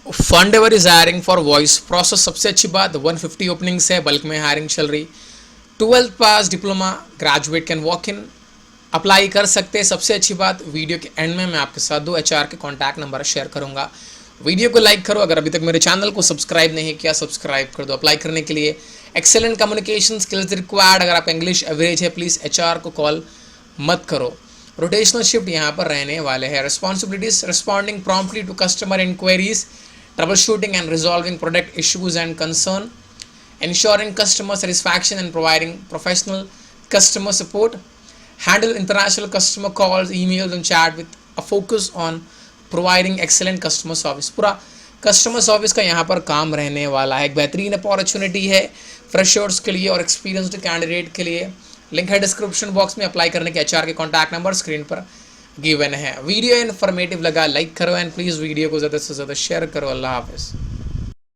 फंडेवर is hiring for voice process, सबसे अच्छी बात 150 ओपनिंग्स है, बल्क में हायरिंग चल रही। 12th pass diploma graduate can walk in, apply कर सकते हैं। सबसे अच्छी बात, वीडियो के एंड में मैं आपके साथ दो एचआर के कॉन्टैक्ट नंबर शेयर करूंगा। वीडियो को लाइक करो, अगर अभी तक मेरे चैनल को सब्सक्राइब नहीं किया सब्सक्राइब कर दो। अप्लाई करने के लिए एक्सेलेंट कम्युनिकेशन स्किल्स रिक्वायर्ड, अगर आप इंग्लिश एवरेज है प्लीज़ एचआर को कॉल मत करो। रोटेशनल शिफ्ट यहाँ पर रहने वाले हैं। Responsibilities, responding promptly to customer inquiries, troubleshooting and resolving product issues and concern, ensuring customer satisfaction and providing professional customer support, handle international customer calls, emails and chat with a focus on providing excellent customer service। पूरा customer service का यहाँ पर काम रहने वाला है। एक बेहतरीन अपॉर्चुनिटी है फ्रेशर्स के लिए और एक्सपीरियंस्ड कैंडिडेट के लिए। लिंक है डिस्क्रिप्शन बॉक्स में। अप्लाई करने के एचआर के कॉन्टैक्ट नंबर स्क्रीन पर गिवन है। वीडियो इन्फॉर्मेटिव लगा लाइक करो एंड प्लीज़ वीडियो को ज़्यादा से ज़्यादा शेयर करो। अल्लाह हाफिज़।